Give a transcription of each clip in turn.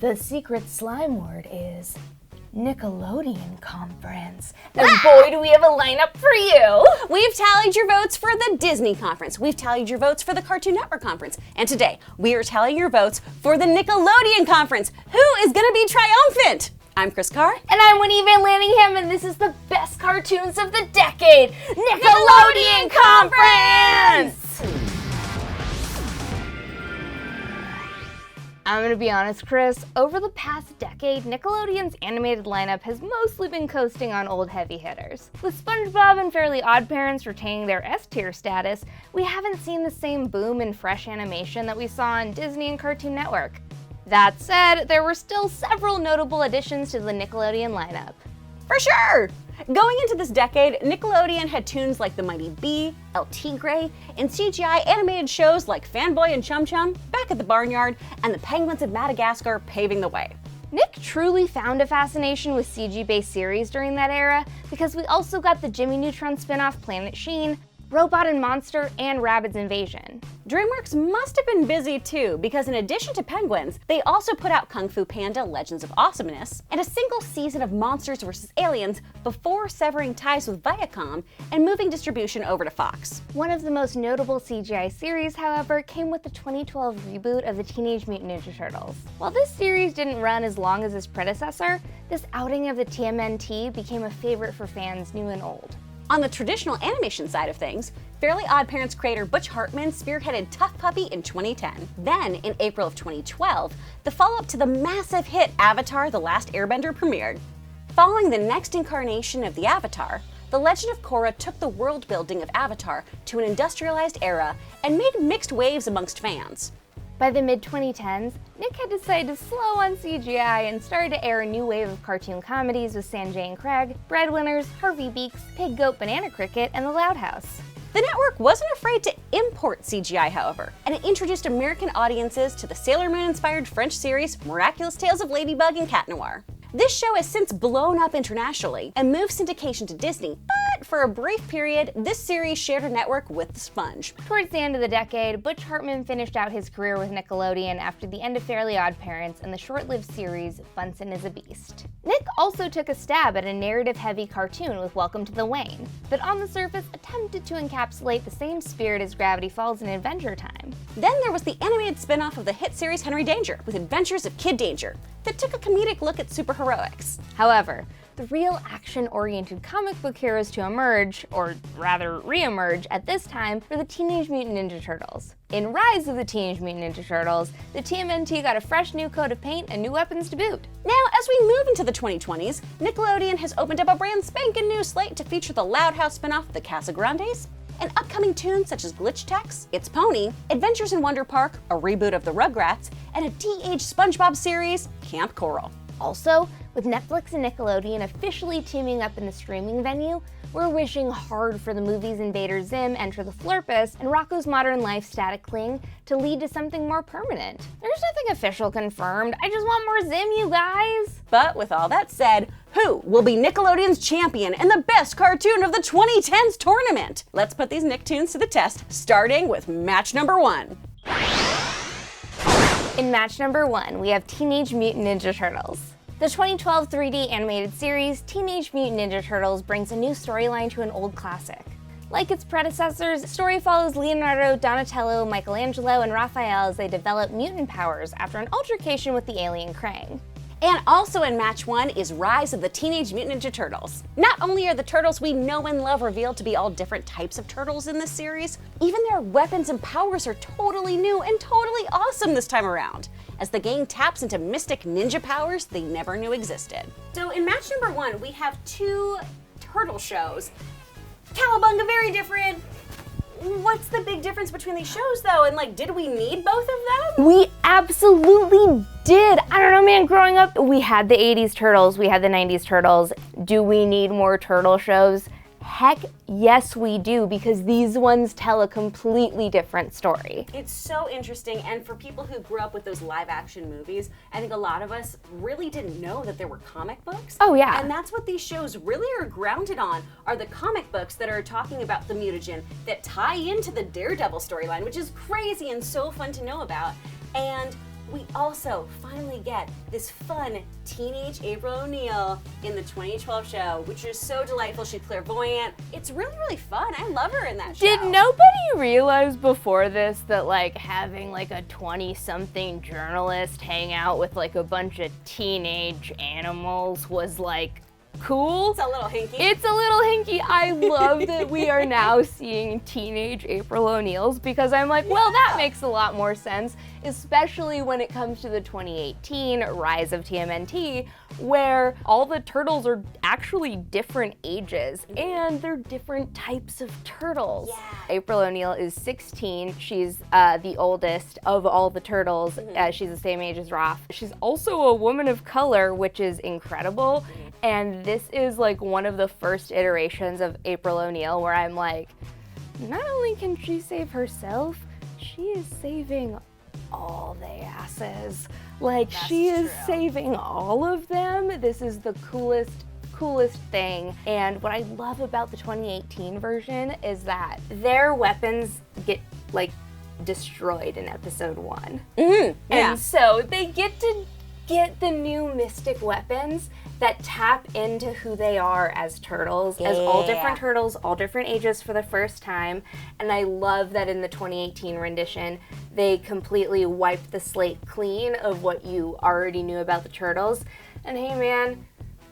The secret slime word is Nickelodeon Conference. And boy, do we have a lineup for you! We've tallied your votes for the Disney Conference. We've tallied your votes for the Cartoon Network Conference. And today, we are tallying your votes for the Nickelodeon Conference. Who is gonna be triumphant? I'm Chris Carr. And I'm Winnie Van Lanningham, and this is the best cartoons of the decade, Nickelodeon Conference! I'm gonna be honest, Chris, over the past decade, Nickelodeon's animated lineup has mostly been coasting on old heavy hitters. With SpongeBob and Fairly OddParents retaining their S-tier status, we haven't seen the same boom in fresh animation that we saw on Disney and Cartoon Network. That said, there were still several notable additions to the Nickelodeon lineup. For sure! Going into this decade, Nickelodeon had tunes like The Mighty Bee, El Tigre, and CGI animated shows like Fanboy and Chum Chum, Back at the Barnyard, and The Penguins of Madagascar paving the way. Nick truly found a fascination with CG-based series during that era because we also got the Jimmy Neutron spin-off Planet Sheen, Robot and Monster, and Rabbids Invasion. DreamWorks must have been busy too, because in addition to Penguins, they also put out Kung Fu Panda Legends of Awesomeness, and a single season of Monsters vs. Aliens before severing ties with Viacom and moving distribution over to Fox. One of the most notable CGI series, however, came with the 2012 reboot of the Teenage Mutant Ninja Turtles. While this series didn't run as long as its predecessor, this outing of the TMNT became a favorite for fans new and old. On the traditional animation side of things, Fairly OddParents creator Butch Hartman spearheaded Tough Puppy in 2010. Then, in April of 2012, the follow-up to the massive hit Avatar: The Last Airbender premiered. Following the next incarnation of the Avatar, The Legend of Korra took the world building of Avatar to an industrialized era and made mixed waves amongst fans. By the mid-2010s, Nick had decided to slow on CGI and started to air a new wave of cartoon comedies with Sanjay and Craig, Breadwinners, Harvey Beaks, Pig Goat Banana Cricket, and The Loud House. The network wasn't afraid to import CGI, however, and it introduced American audiences to the Sailor Moon-inspired French series Miraculous Tales of Ladybug and Cat Noir. This show has since blown up internationally and moved syndication to Disney, but for a brief period, this series shared a network with The Sponge. Towards the end of the decade, Butch Hartman finished out his career with Nickelodeon after the end of Fairly OddParents and the short-lived series Bunsen is a Beast. Nick also took a stab at a narrative-heavy cartoon with Welcome to the Wayne, but on the surface attempted to encapsulate the same spirit as Gravity Falls and Adventure Time. Then there was the animated spin-off of the hit series Henry Danger with Adventures of Kid Danger that took a comedic look at superheroics. However, the real action-oriented comic book heroes to emerge, or rather re-emerge at this time, were the Teenage Mutant Ninja Turtles. In Rise of the Teenage Mutant Ninja Turtles, the TMNT got a fresh new coat of paint and new weapons to boot. Now, as we move into the 2020s, Nickelodeon has opened up a brand spanking new slate to feature the Loud House spin-off The Casagrandes, and upcoming tunes such as Glitch Tex, It's Pony, Adventures in Wonder Park, a reboot of the Rugrats, and a de-aged SpongeBob series, Camp Coral. Also, with Netflix and Nickelodeon officially teaming up in the streaming venue, we're wishing hard for the movies Invader Zim, Enter the Flurpus, and Rocko's Modern Life Static Cling to lead to something more permanent. There's nothing official confirmed, I just want more Zim, you guys! But with all that said, who will be Nickelodeon's champion and the best cartoon of the 2010s tournament? Let's put these Nicktoons to the test, starting with match number 1. In match number 1, we have Teenage Mutant Ninja Turtles. The 2012 3D animated series, Teenage Mutant Ninja Turtles brings a new storyline to an old classic. Like its predecessors, the story follows Leonardo, Donatello, Michelangelo, and Raphael as they develop mutant powers after an altercation with the alien Krang. And also in match 1 is Rise of the Teenage Mutant Ninja Turtles. Not only are the turtles we know and love revealed to be all different types of turtles in this series, even their weapons and powers are totally new and totally awesome this time around, as the gang taps into mystic ninja powers they never knew existed. So in match number 1, we have 2 turtle shows. Cowabunga, very different. What's the big difference between these shows though? And did we need both of them? We absolutely did. I don't know, man, growing up, we had the 80s Turtles, we had the 90s Turtles. Do we need more turtle shows? Heck yes we do, because these ones tell a completely different story. It's so interesting, and for people who grew up with those live action movies, I think a lot of us really didn't know that there were comic books. Oh yeah. And that's what these shows really are grounded on, are the comic books that are talking about the mutagen that tie into the Daredevil storyline, which is crazy and so fun to know about. And we also finally get this fun teenage April O'Neil in the 2012 show, which is so delightful. She's clairvoyant. It's really, really fun. I love her in that show. Did nobody realize before this that like having like a 20-something journalist hang out with like a bunch of teenage animals was like cool? It's a little hinky. It's a little hinky. I love that we are now seeing teenage April O'Neils because I'm like, well, that makes a lot more sense, especially when it comes to the 2018 Rise of TMNT, where all the turtles are actually different ages and they're different types of turtles. Yeah. April O'Neil is 16. She's the oldest of all the turtles. She's the same age as Raph. She's also a woman of color, which is incredible. And this is like one of the first iterations of April O'Neil where I'm like, not only can she save herself, she is saving all the asses. Like, she is saving all of them. This is the coolest thing. And what I love about the 2018 version is that their weapons get like destroyed in episode 1. And so they get to get the new mystic weapons that tap into who they are as turtles, as all different turtles, all different ages for the first time. And I love that in the 2018 rendition, they completely wiped the slate clean of what you already knew about the turtles. And hey man,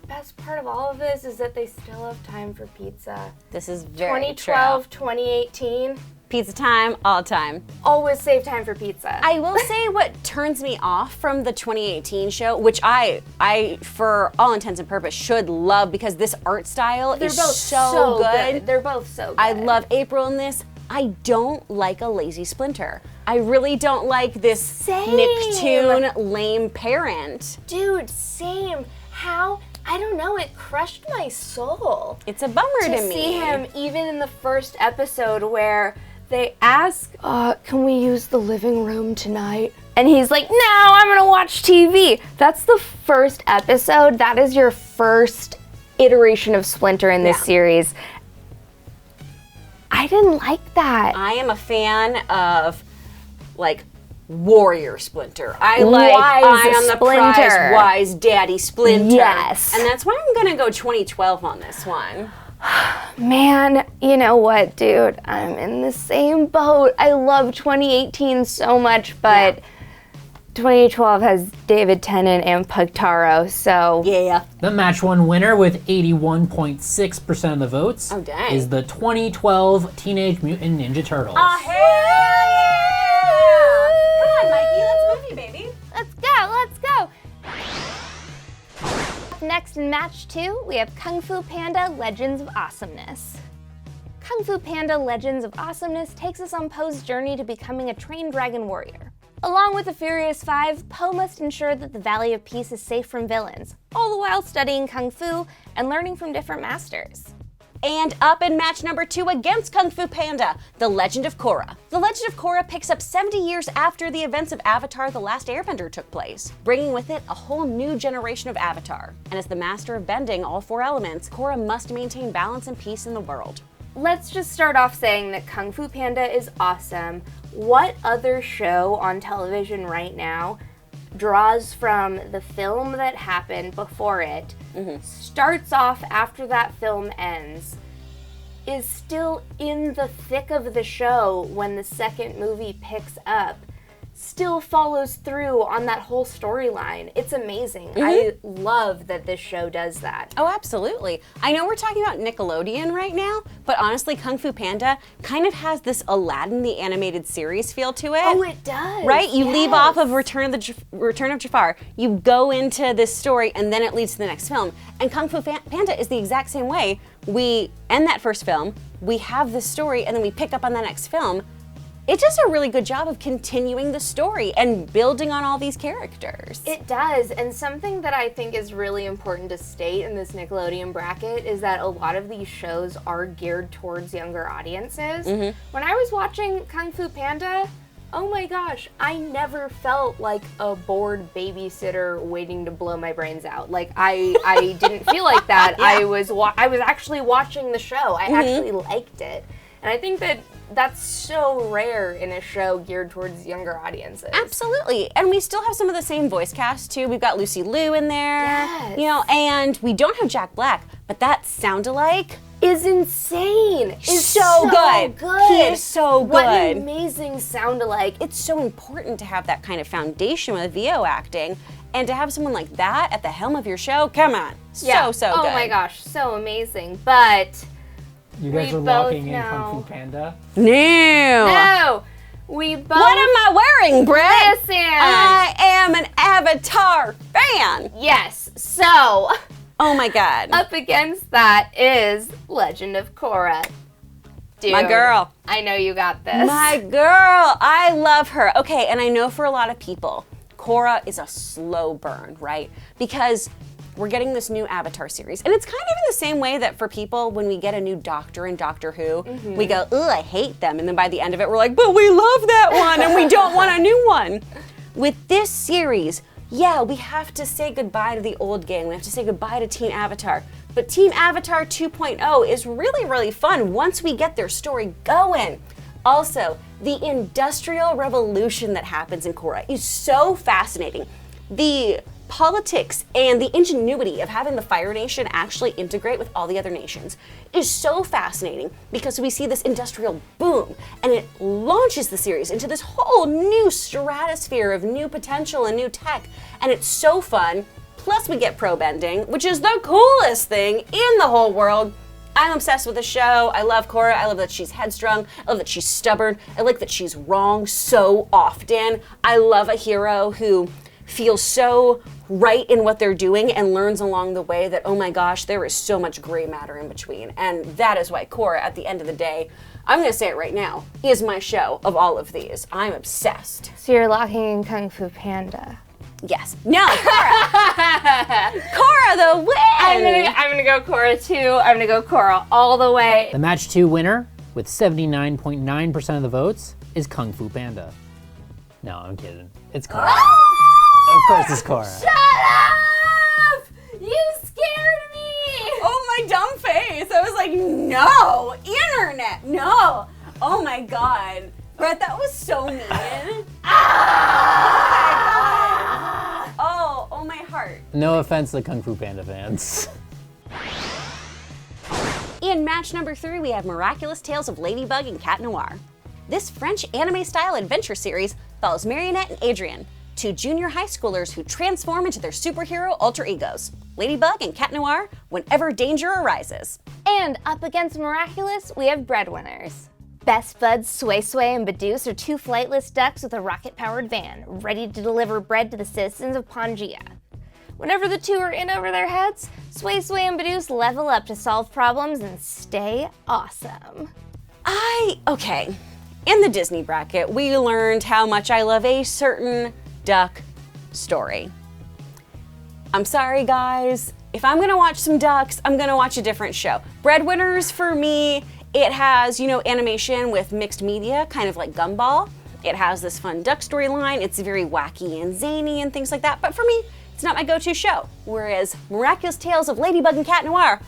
best part of all of this is that they still have time for pizza. This is very 2012, true. 2018. Pizza time, all the time. Always save time for pizza. I will say what turns me off from the 2018 show, which I for all intents and purposes should love because this art style is both so good. They're both so good. I love April in this. I don't like a lazy Splinter. I really don't like this Nicktoon lame parent. Dude, same. How? I don't know, it crushed my soul. It's a bummer to me. To see him even in the first episode where they ask, can we use the living room tonight? And he's like, no, I'm gonna watch TV. That's the first episode. That is your first iteration of Splinter in this series. I didn't like that. I am a fan of, like, warrior Splinter. I like Wise Eye on the Splinter. Prize, wise daddy Splinter. Yes. And that's why I'm gonna go 2012 on this one. Man, you know what, dude? I'm in the same boat. I love 2018 so much, but 2012 has David Tennant and Pugtaro, so... Yeah. The match one winner with 81.6% of the votes is the 2012 Teenage Mutant Ninja Turtles. Oh, hell yeah! Come on, Mikey, let's move you, baby. Let's go! Next in match 2, we have Kung Fu Panda Legends of Awesomeness. Kung Fu Panda Legends of Awesomeness takes us on Poe's journey to becoming a trained dragon warrior. Along with the Furious Five, Poe must ensure that the Valley of Peace is safe from villains, all the while studying Kung Fu and learning from different masters. And up in match number 2 against Kung Fu Panda, The Legend of Korra. The Legend of Korra picks up 70 years after the events of Avatar: The Last Airbender took place, bringing with it a whole new generation of Avatar. And as the master of bending all 4 elements, Korra must maintain balance and peace in the world. Let's just start off saying that Kung Fu Panda is awesome. What other show on television right now draws from the film that happened before it, starts off after that film ends, is still in the thick of the show when the second movie picks up, still follows through on that whole storyline? It's amazing. I love that this show does that. Oh, absolutely. I know we're talking about Nickelodeon right now, but honestly, Kung Fu Panda kind of has this Aladdin the animated series feel to it. Oh, it does. Right? You leave off of Return of Jafar, you go into this story, and then it leads to the next film. And Kung Fu Panda is the exact same way. We end that first film, we have this story, and then we pick up on the next film. It does a really good job of continuing the story and building on all these characters. It does, and something that I think is really important to state in this Nickelodeon bracket is that a lot of these shows are geared towards younger audiences. When I was watching Kung Fu Panda, oh my gosh, I never felt like a bored babysitter waiting to blow my brains out. Like, I didn't feel like that. I was actually watching the show. I actually liked it. And I think that that's so rare in a show geared towards younger audiences. Absolutely. And we still have some of the same voice cast too. We've got Lucy Liu in there. Yes. You know, and we don't have Jack Black, but that sound-alike is insane. Is so good. He is so good. What an amazing sound-alike. It's so important to have that kind of foundation with VO acting, and to have someone like that at the helm of your show, come on. So good. Oh my gosh, so amazing. But you guys are locking in Kung Fu Panda? No. We both. What am I wearing, Brett? Listen. I am an Avatar fan. Yes. So. Oh my God. Up against that is Legend of Korra. Dude, my girl. I know you got this. My girl. I love her. Okay, and I know for a lot of people, Korra is a slow burn, right? Because we're getting this new Avatar series. And it's kind of in the same way that for people, when we get a new Doctor in Doctor Who, we go, ugh, I hate them. And then by the end of it, we're like, but we love that one and we don't want a new one. With this series, yeah, we have to say goodbye to the old gang. We have to say goodbye to Team Avatar. But Team Avatar 2.0 is really, really fun once we get their story going. Also, the Industrial Revolution that happens in Korra is so fascinating. The politics and the ingenuity of having the Fire Nation actually integrate with all the other nations is so fascinating because we see this industrial boom and it launches the series into this whole new stratosphere of new potential and new tech, and it's so fun. Plus we get probe ending, which is the coolest thing in the whole world. I'm obsessed with the show. I love Korra. I love that she's headstrong. I love that she's stubborn. I like that she's wrong so often. I love a hero who feels so right in what they're doing and learns along the way that, oh my gosh, there is so much gray matter in between. And that is why Korra, at the end of the day, I'm going to say it right now, is my show of all of these. I'm obsessed. So you're locking in Kung Fu Panda. Yes. No, Korra. Korra the win. I'm gonna go Korra too. I'm gonna go Korra all the way. The match 2 winner, with 79.9% of the votes, is Kung Fu Panda. No, I'm kidding. It's Korra. Of course it's Korra. Shut up! You scared me! Oh, my dumb face. I was like, no, internet, no. Oh my God. Brett, that was so mean. Oh my heart. No offense to Kung Fu Panda fans. In match number 3, we have Miraculous Tales of Ladybug and Cat Noir. This French anime-style adventure series follows Marionette and Adrien, two junior high schoolers who transform into their superhero alter egos, Ladybug and Cat Noir, whenever danger arises. And up against Miraculous, we have Breadwinners. Best buds Sway Sway and Badooz are two flightless ducks with a rocket-powered van, ready to deliver bread to the citizens of Pangea. Whenever the two are in over their heads, Sway Sway and Badooz level up to solve problems and stay awesome. Okay, in the Disney bracket, we learned how much I love a certain duck story. I'm sorry, guys. If I'm gonna watch some ducks, I'm gonna watch a different show. Breadwinners, for me, it has, animation with mixed media, kind of like Gumball. It has this fun duck storyline. It's very wacky and zany and things like that. But for me, it's not my go-to show. Whereas Miraculous Tales of Ladybug and Cat Noir,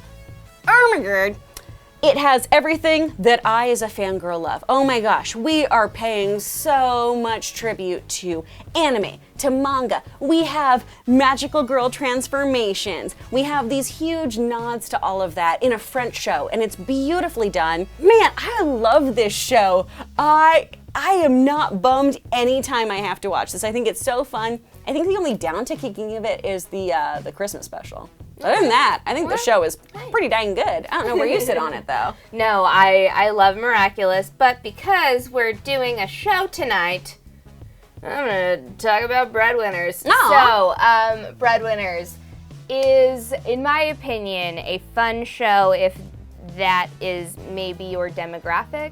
oh my God, it has everything that I as a fangirl love. Oh my gosh, we are paying so much tribute to anime, to manga. We have magical girl transformations. We have these huge nods to all of that in a French show, and it's beautifully done. Man, I love this show. I am not bummed anytime I have to watch this. I think it's so fun. I think the only down-ticking of it is the Christmas special. Other than that, I think the show is pretty dang good. I don't know where you sit on it, though. No, I love Miraculous, but because we're doing a show tonight, I'm gonna talk about Breadwinners. Aww. So, Breadwinners is, in my opinion, a fun show if that is maybe your demographic.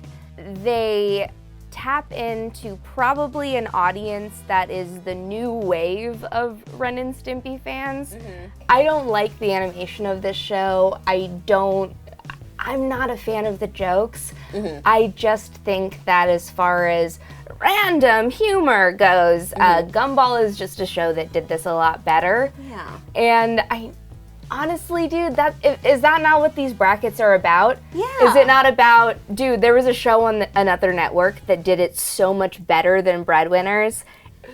They tap into probably an audience that is the new wave of Ren and Stimpy fans. I don't like the animation of this show. I'm not a fan of the jokes. I just think that as far as random humor goes, Gumball is just a show that did this a lot better. Yeah. And Honestly, dude, is that not what these brackets are about? Yeah. Is it not about, dude, there was a show on another network that did it so much better than Breadwinners.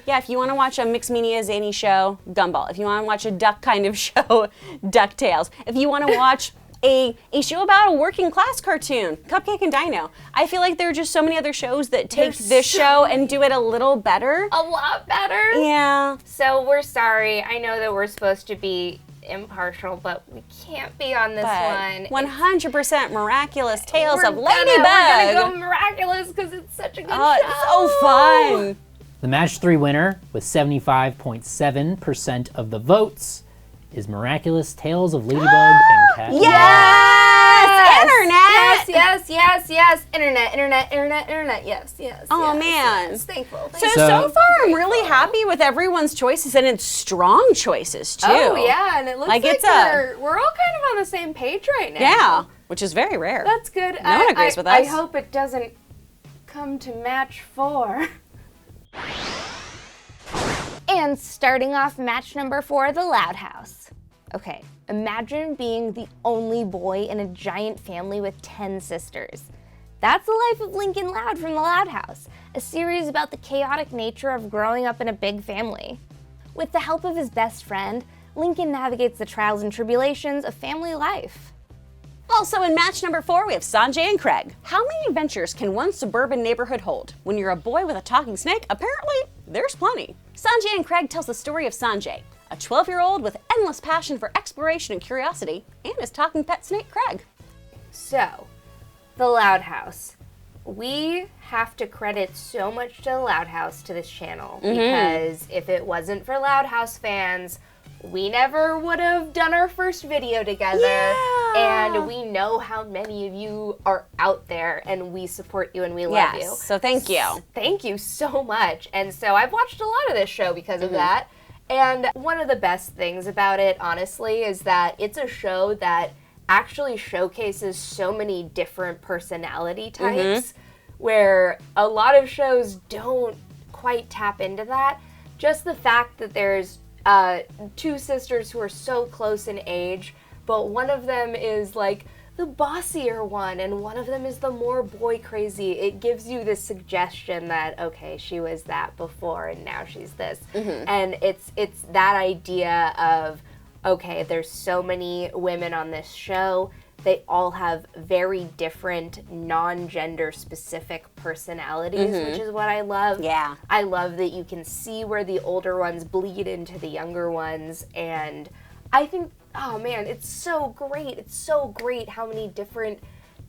Yeah, if you want to watch a mixed media zany show, Gumball. If you want to watch a duck kind of show, DuckTales. If you want to watch a show about a working class cartoon, Cupcake and Dino. I feel like there are just so many other shows that take this show and do it a little better. A lot better. Yeah. So we're sorry. I know that we're supposed to be impartial, but we can't be on this one. 100% Miraculous Tales of We're Ladybug. gonna go Miraculous because it's such a good show. It's so fun. The match 3 winner, with 75.7% of the votes, is Miraculous Tales of Ladybug and Cat. Yes! Internet! Yes. Internet. Yes. Oh, yes, man. Yes. Thankful. So far, I'm really happy with everyone's choices, and it's strong choices, too. Oh, yeah, and it looks like we're all kind of on the same page right now. Yeah, which is very rare. That's good. No one agrees with us. I hope it doesn't come to match 4. And starting off match number 4, the Loud House. Okay, imagine being the only boy in a giant family with 10 sisters. That's the life of Lincoln Loud from the Loud House, a series about the chaotic nature of growing up in a big family. With the help of his best friend, Lincoln navigates the trials and tribulations of family life. Also in match number 4, we have Sanjay and Craig. How many adventures can one suburban neighborhood hold? When you're a boy with a talking snake, apparently there's plenty. Sanjay and Craig tells the story of Sanjay, a 12-year-old with endless passion for exploration and curiosity, and his talking pet snake, Craig. So, the Loud House. We have to credit so much to the Loud House to this channel, because if it wasn't for Loud House fans, we never would have done our first video together. Yeah. And we know how many of you are out there, and we support you and we love you. So thank you. Thank you so much. And so I've watched a lot of this show because of that. And one of the best things about it, honestly, is that it's a show that actually showcases so many different personality types, where a lot of shows don't quite tap into that. Just the fact that there's 2 sisters who are so close in age, but one of them is like the bossier one and one of them is the more boy crazy. It gives you this suggestion that, okay, she was that before and now she's this. And it's that idea of, okay, there's so many women on this show. They all have very different non-gender specific personalities, which is what I love. Yeah. I love that you can see where the older ones bleed into the younger ones, and I think, oh man, it's so great. It's so great how many different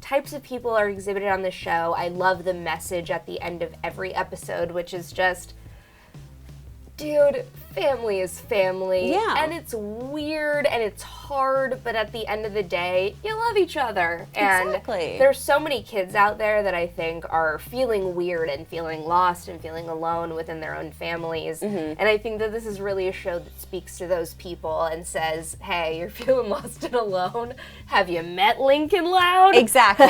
types of people are exhibited on the show. I love the message at the end of every episode, which is just, dude, family is family. Yeah. And it's weird and it's hard, but at the end of the day, you love each other. Exactly. And there's so many kids out there that I think are feeling weird and feeling lost and feeling alone within their own families. And I think that this is really a show that speaks to those people and says, hey, you're feeling lost and alone. Have you met Lincoln Loud? Exactly.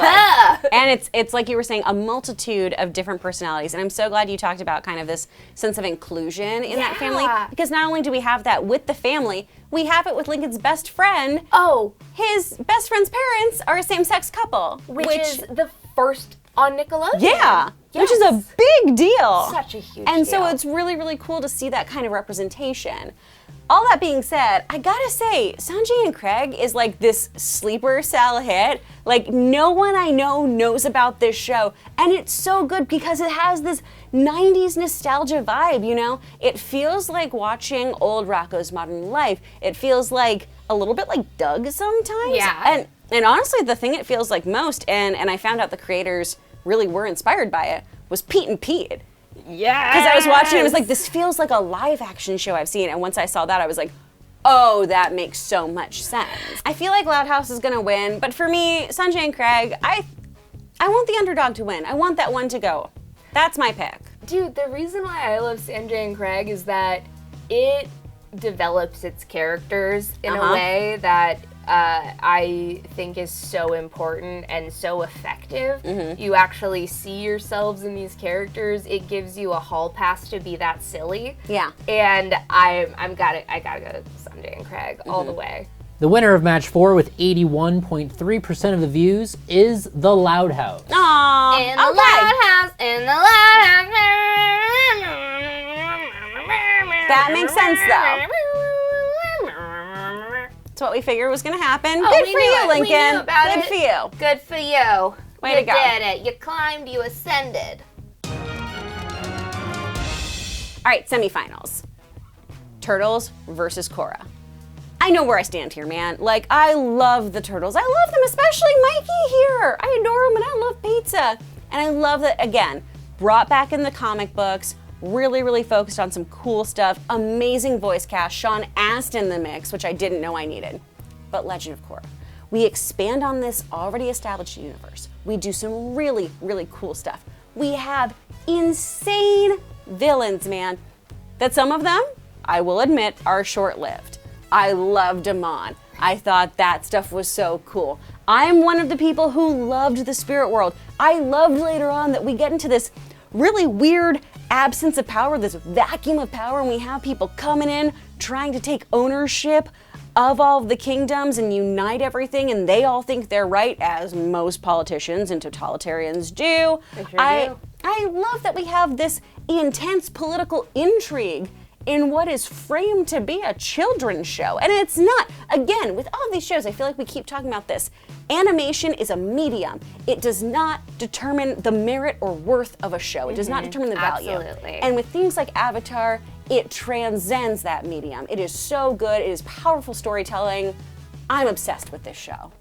And it's like you were saying, a multitude of different personalities. And I'm so glad you talked about kind of this sense of inclusion in that family. Because not only do we have that with the family, we have it with Lincoln's best friend. Oh. His best friend's parents are a same-sex couple. Which is the first on Nickelodeon. Yeah. Yes. Which is a big deal. Such a huge And deal. so it's really, really cool to see that kind of representation. All that being said, I gotta say, Sanjay and Craig is like this sleeper cell hit. Like, no one I know knows about this show. And it's so good because it has this 90s nostalgia vibe, you know? It feels like watching old Rocko's Modern Life. It feels like a little bit like Doug sometimes. Yeah. And honestly, the thing it feels like most, and I found out the creators really were inspired by it, was Pete and Pete. Yeah. Because I was watching, it was like, this feels like a live action show I've seen. And once I saw that, I was like, oh, that makes so much sense. I feel like Loud House is gonna win, but for me, Sanjay and Craig, I want the underdog to win. I want that one to go. That's my pick. Dude, the reason why I love Sanjay and Craig is that it develops its characters in a way that I think is so important and so effective. You actually see yourselves in these characters. It gives you a hall pass to be that silly. Yeah. And I gotta go Sanjay and Craig all the way. The winner of match 4 with 81.3% of the views is The Loud House. Aww. In the loud house, in the loud house. That makes sense, though. That's what we figured was going to happen. Oh, Good we for knew you, it. We Lincoln. knew about Good it. for you. Good for you. Way to go. You did it. You climbed, you ascended. All right, semifinals. Turtles versus Korra. I know where I stand here, man. Like, I love the Turtles. I love them, especially Mikey here. I adore him and I love pizza. And I love that, again, brought back in the comic books, really, really focused on some cool stuff. Amazing voice cast. Sean Astin in the mix, which I didn't know I needed. But Legend of Korra. We expand on this already established universe. We do some really, really cool stuff. We have insane villains, man. That some of them, I will admit, are short-lived. I loved Amon. I thought that stuff was so cool. I'm one of the people who loved the spirit world. I loved later on that we get into this really weird absence of power, this vacuum of power, and we have people coming in trying to take ownership of all of the kingdoms and unite everything, and they all think they're right, as most politicians and totalitarians do. I love that we have this intense political intrigue in what is framed to be a children's show. And it's not. Again, with all of these shows, I feel like we keep talking about this. Animation is a medium. It does not determine the merit or worth of a show. It does not determine the value. Absolutely. And with things like Avatar, it transcends that medium. It is so good. It is powerful storytelling. I'm obsessed with this show.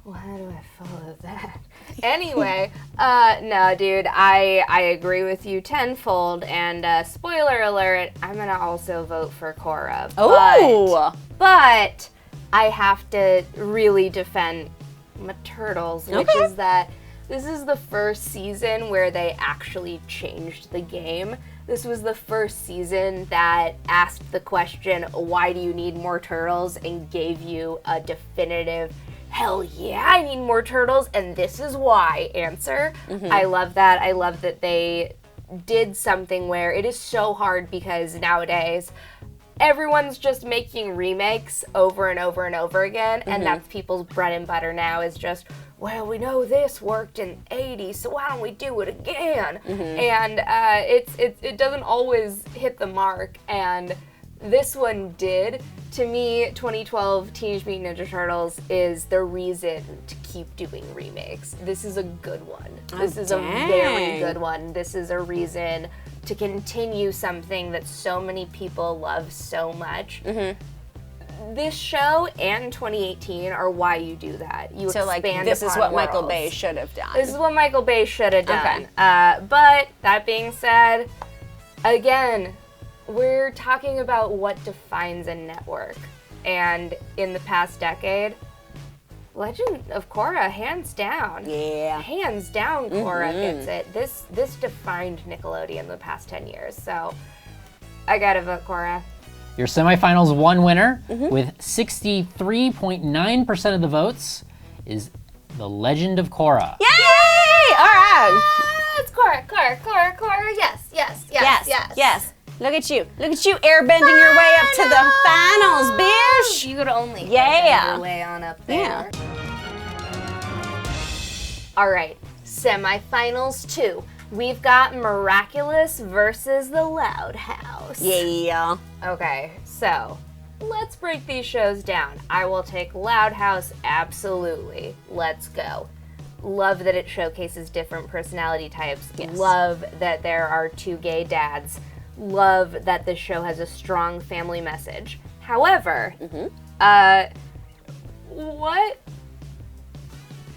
Well, how do I follow that? Anyway, no, dude, I agree with you tenfold. And spoiler alert, I'm gonna also vote for Korra. But I have to really defend my turtles, which is that this is the first season where they actually changed the game. This was the first season that asked the question, why do you need more turtles, and gave you a definitive, hell yeah, I need more turtles, and this is why answer. I love that. I love that they did something where it is so hard because nowadays everyone's just making remakes over and over and over again, and that's people's bread and butter now is just, well, we know this worked in the 80s, so why don't we do it again? And it doesn't always hit the mark, and this one did. To me, 2012 Teenage Mutant Ninja Turtles is the reason to keep doing remakes. This is a good one. This is a very good one. This is a reason to continue something that so many people love so much. This show and 2018 are why you do that. You So, like, expand this is upon what Michael worlds. Bay should have done. This is what Michael Bay should have done. Okay. But that being said, again, we're talking about what defines a network. And in the past decade, Legend of Korra, hands down. Yeah. Hands down, Korra gets it. This defined Nickelodeon the past 10 years. So I gotta vote Korra. Your semifinals one winner with 63.9% of the votes is The Legend of Korra. Yay! All right. It's Korra. Yes. Look at you airbending your way up to the finals, bitch. You could only Yeah. your way on up there. All right, semifinals 2. We've got Miraculous versus the Loud House. Yeah. Okay, so let's break these shows down. I will take Loud House, absolutely. Let's go. Love that it showcases different personality types. Yes. Love that there are 2 gay dads. Love that this show has a strong family message. However,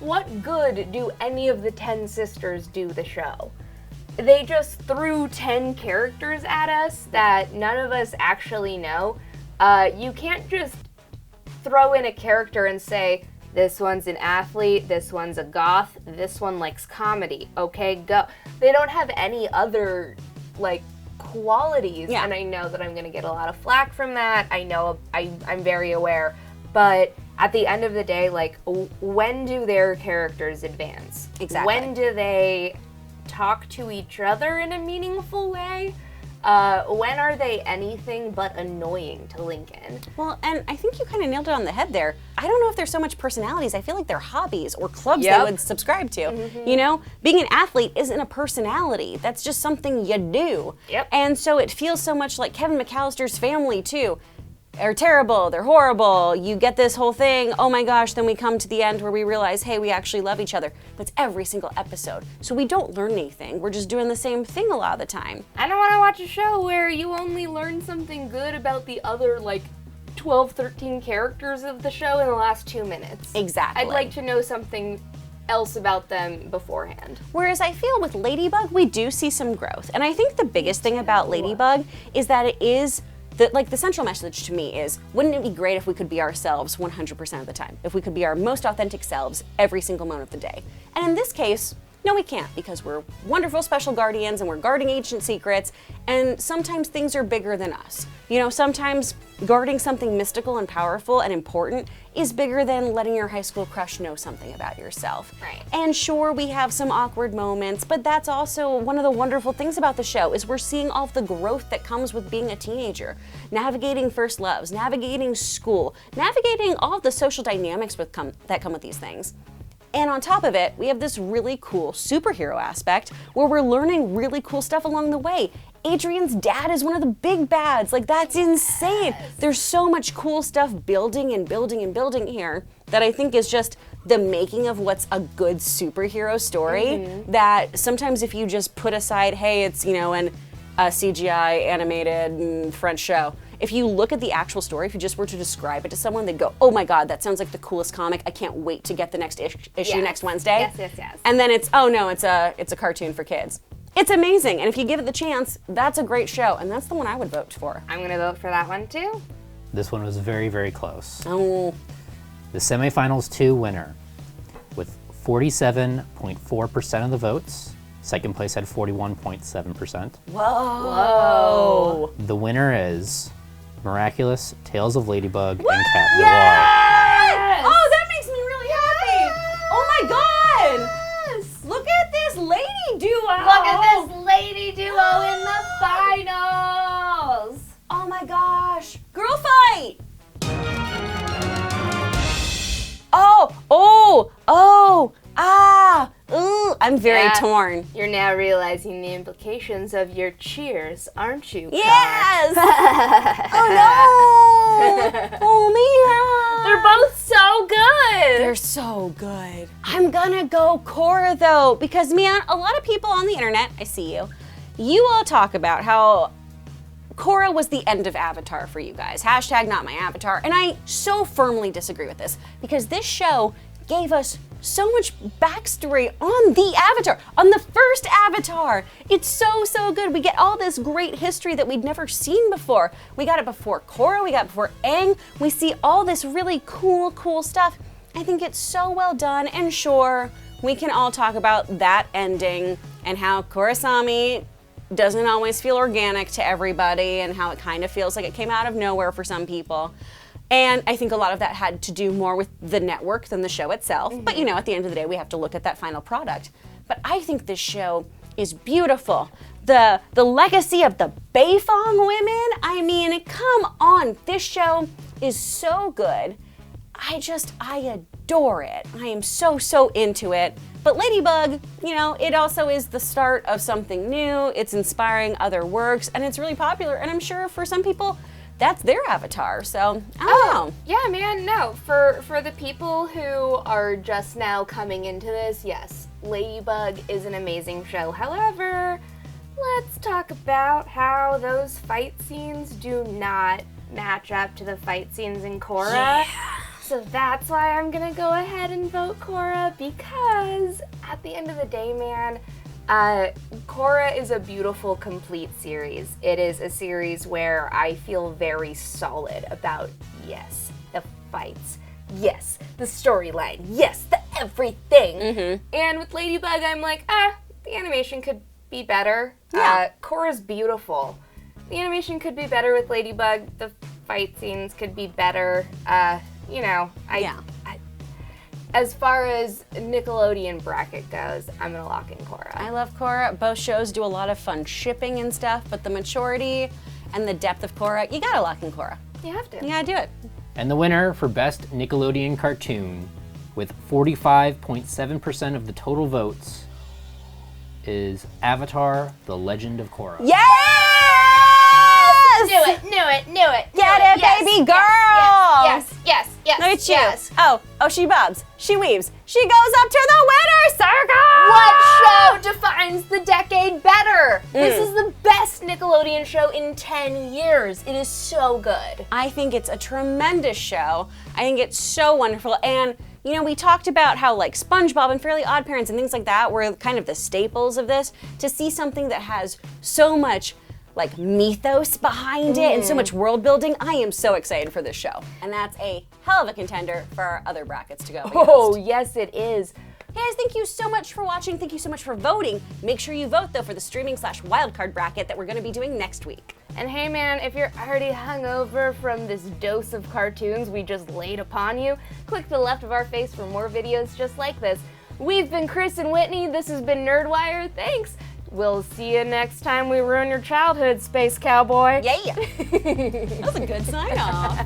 what good do any of the 10 sisters do the show? They just threw 10 characters at us that none of us actually know. You can't just throw in a character and say, this one's an athlete, this one's a goth, this one likes comedy. Okay, go. They don't have any other, like, qualities, and I know that I'm gonna get a lot of flack from that. I know I'm very aware, but at the end of the day, like, when do their characters advance? Exactly. When do they talk to each other in a meaningful way? When are they anything but annoying to Lincoln? Well, and I think you kind of nailed it on the head there. I don't know if they're so much personalities. I feel like they're hobbies or clubs they would subscribe to. You know, being an athlete isn't a personality. That's just something you do. And so it feels so much like Kevin McAllister's family, too. They're terrible, they're horrible, you get this whole thing, oh my gosh, then we come to the end where we realize, hey, we actually love each other. That's every single episode. So we don't learn anything, we're just doing the same thing a lot of the time. I don't want to watch a show where you only learn something good about the other, like, 12, 13 characters of the show in the last 2 minutes. Exactly. I'd like to know something else about them beforehand. Whereas I feel with Ladybug, we do see some growth. And I think the biggest thing about Ladybug is that it is the central message to me is, wouldn't it be great if we could be ourselves 100% of the time? If we could be our most authentic selves every single moment of the day. And in this case, no, we can't, because we're wonderful special guardians and we're guarding ancient secrets, and sometimes things are bigger than us. You know, sometimes guarding something mystical and powerful and important is bigger than letting your high school crush know something about yourself. Right. And sure, we have some awkward moments, but that's also one of the wonderful things about the show, is we're seeing all of the growth that comes with being a teenager, navigating first loves, navigating school, navigating all of the social dynamics that come with these things. And on top of it, we have this really cool superhero aspect where we're learning really cool stuff along the way. Adrian's dad is one of the big bads. Like, that's insane. There's so much cool stuff building and building and building here that I think is just the making of what's a good superhero story, that sometimes if you just put aside, hey, it's, you know, a CGI animated French show, if you look at the actual story, if you just were to describe it to someone, they'd go, oh my God, that sounds like the coolest comic. I can't wait to get the next issue next Wednesday. Yes. And then it's, oh no, it's a cartoon for kids. It's amazing, and if you give it the chance, that's a great show, and that's the one I would vote for. I'm gonna vote for that one too. This one was very, very close. Oh. The semifinals 2 winner, with 47.4% of the votes. Second place had 41.7%. Whoa. The winner is Miraculous, Tales of Ladybug, and Cat Noir. Yes! Oh, that makes me really happy. Oh my God. Look at this lady duo. Look at this lady duo in the finals. Oh my gosh. Girl fight. I'm very torn. You're now realizing the implications of your cheers, aren't you? Yes! Oh no! Oh man! They're both so good! They're so good. I'm gonna go Korra though, because man, a lot of people on the internet, I see you, you all talk about how Korra was the end of Avatar for you guys. Hashtag not my Avatar. And I so firmly disagree with this, because this show gave us so much backstory on the Avatar, on the first Avatar. It's so good. We get all this great history that we'd never seen before. We got it before Korra, we got it before Aang. We see all this really cool stuff. I think it's so well done, and sure, we can all talk about that ending and how Korrasami doesn't always feel organic to everybody and how it kind of feels like it came out of nowhere for some people. And I think a lot of that had to do more with the network than the show itself. But you know, at the end of the day, we have to look at that final product. But I think this show is beautiful. The legacy of the Beifong women, I mean, come on. This show is so good. I adore it. I am so into it. But Ladybug, you know, it also is the start of something new. It's inspiring other works, and it's really popular. And I'm sure for some people, that's their Avatar, so I don't know. Yeah, man, no. For the people who are just now coming into this, yes, Ladybug is an amazing show. However, let's talk about how those fight scenes do not match up to the fight scenes in Korra. Yeah. So that's why I'm gonna go ahead and vote Korra, because at the end of the day, man, Korra is a beautiful, complete series. It is a series where I feel very solid about, yes, the fights, yes, the storyline, yes, the everything. And with Ladybug, I'm like, the animation could be better. Yeah. Korra's beautiful. The animation could be better with Ladybug. The fight scenes could be better. You know, As far as Nickelodeon bracket goes, I'm gonna lock in Korra. I love Korra. Both shows do a lot of fun shipping and stuff, but the maturity and the depth of Korra, you gotta lock in Korra. You have to. You gotta do it. And the winner for Best Nickelodeon Cartoon, with 45.7% of the total votes, is Avatar: The Legend of Korra. Yes! Knew it. Get it, Yes, baby girl! Yes. Look at you. Yes. Oh, she bobs. She weaves. She goes up to the winner's circle! What show defines the decade better? This is the best Nickelodeon show in 10 years. It is so good. I think it's a tremendous show. I think it's so wonderful. And, you know, we talked about how like SpongeBob and Fairly Odd Parents and things like that were kind of the staples of this. To see something that has so much like mythos behind it and so much world building, I am so excited for this show. And that's a hell of a contender for our other brackets to go against. Oh, yes, it is. Hey guys, thank you so much for watching. Thank you so much for voting. Make sure you vote though for the streaming/wildcard bracket that we're gonna be doing next week. And hey man, if you're already hungover from this dose of cartoons we just laid upon you, click to the left of our face for more videos just like this. We've been Chris and Whitney. This has been Nerdwire. Thanks. We'll see you next time we ruin your childhood, Space Cowboy. Yeah. That was a good sign off.